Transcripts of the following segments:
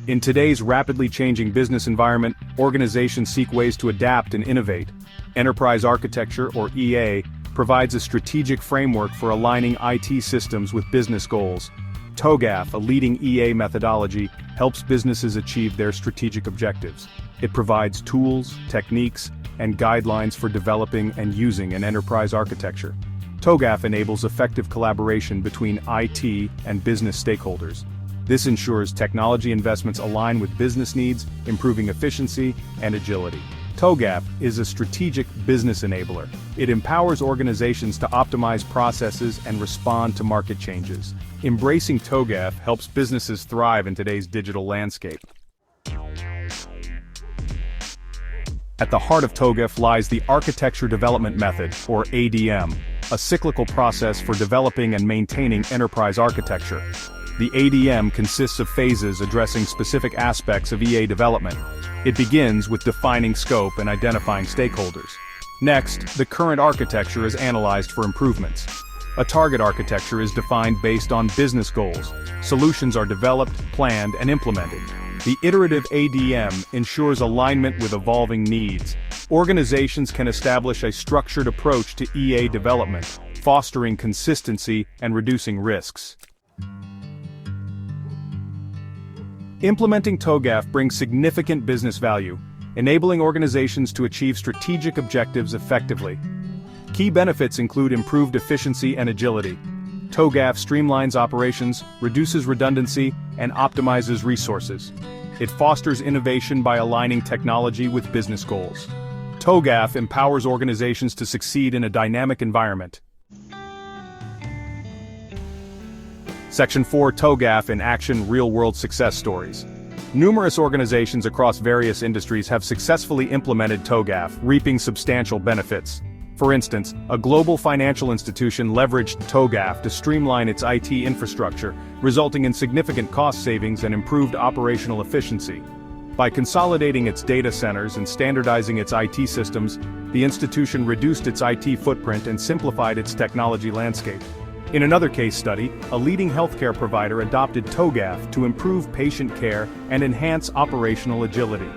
In today's rapidly changing business environment, organizations seek ways to adapt and innovate. Enterprise architecture, or EA, provides a strategic framework for aligning IT systems with business goals. TOGAF, a leading EA methodology, helps businesses achieve their strategic objectives. It provides tools, techniques, and guidelines for developing and using an enterprise architecture. TOGAF enables effective collaboration between IT and business stakeholders. This ensures technology investments align with business needs, improving efficiency and agility. TOGAF is a strategic business enabler. It empowers organizations to optimize processes and respond to market changes. Embracing TOGAF helps businesses thrive in today's digital landscape. At the heart of TOGAF lies the Architecture Development Method, or ADM, a cyclical process for developing and maintaining enterprise architecture. The ADM consists of phases addressing specific aspects of EA development. It begins with defining scope and identifying stakeholders. Next, the current architecture is analyzed for improvements. A target architecture is defined based on business goals. Solutions are developed, planned, and implemented. The iterative ADM ensures alignment with evolving needs. Organizations can establish a structured approach to EA development, fostering consistency and reducing risks. Implementing TOGAF brings significant business value, enabling organizations to achieve strategic objectives effectively. Key benefits include improved efficiency and agility. TOGAF streamlines operations, reduces redundancy, and optimizes resources. It fosters innovation by aligning technology with business goals. TOGAF empowers organizations to succeed in a dynamic environment. Section 4: TOGAF in Action: Real-World Success Stories. Numerous organizations across various industries have successfully implemented TOGAF, reaping substantial benefits. For instance, a global financial institution leveraged TOGAF to streamline its IT infrastructure, resulting in significant cost savings and improved operational efficiency. By consolidating its data centers and standardizing its IT systems, the institution reduced its IT footprint and simplified its technology landscape. In another case study, a leading healthcare provider adopted TOGAF to improve patient care and enhance operational agility.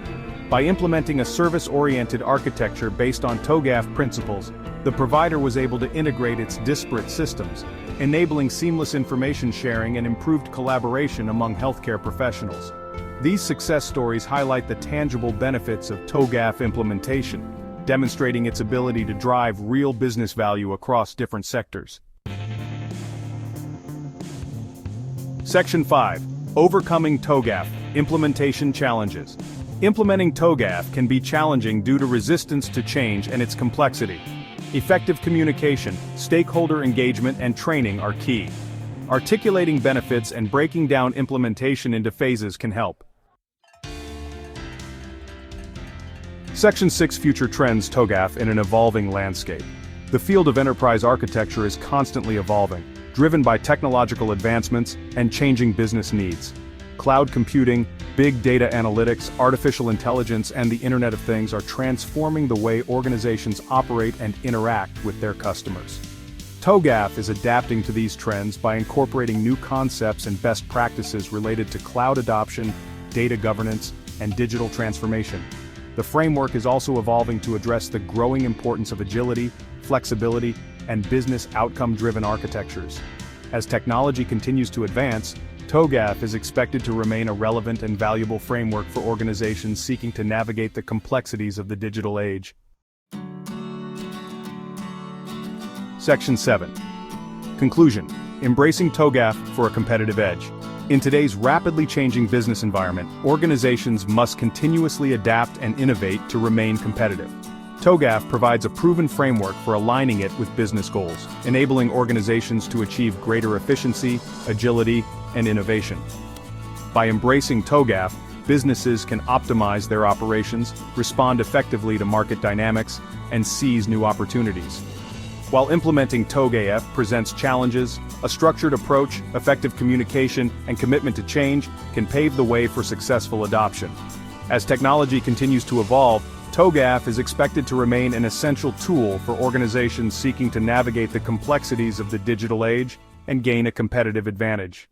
By implementing a service-oriented architecture based on TOGAF principles, the provider was able to integrate its disparate systems, enabling seamless information sharing and improved collaboration among healthcare professionals. These success stories highlight the tangible benefits of TOGAF implementation, demonstrating its ability to drive real business value across different sectors. Section 5: Overcoming TOGAF, Implementation Challenges. Implementing TOGAF can be challenging due to resistance to change and its complexity. Effective communication, stakeholder engagement, and training are key. Articulating benefits and breaking down implementation into phases can help. Section 6: Future Trends: TOGAF in an Evolving Landscape. The field of enterprise architecture is constantly evolving, driven by technological advancements and changing business needs. Cloud computing, big data analytics, artificial intelligence, and the Internet of Things are transforming the way organizations operate and interact with their customers. TOGAF is adapting to these trends by incorporating new concepts and best practices related to cloud adoption, data governance, and digital transformation. The framework is also evolving to address the growing importance of agility, flexibility, and business outcome-driven architectures. As technology continues to advance, TOGAF is expected to remain a relevant and valuable framework for organizations seeking to navigate the complexities of the digital age. Section 7: Conclusion: Embracing TOGAF for a competitive edge. In today's rapidly changing business environment, organizations must continuously adapt and innovate to remain competitive. TOGAF provides a proven framework for aligning it with business goals, enabling organizations to achieve greater efficiency, agility, and innovation. By embracing TOGAF, businesses can optimize their operations, respond effectively to market dynamics, and seize new opportunities. While implementing TOGAF presents challenges, a structured approach, effective communication, and commitment to change can pave the way for successful adoption. As technology continues to evolve, TOGAF is expected to remain an essential tool for organizations seeking to navigate the complexities of the digital age and gain a competitive advantage.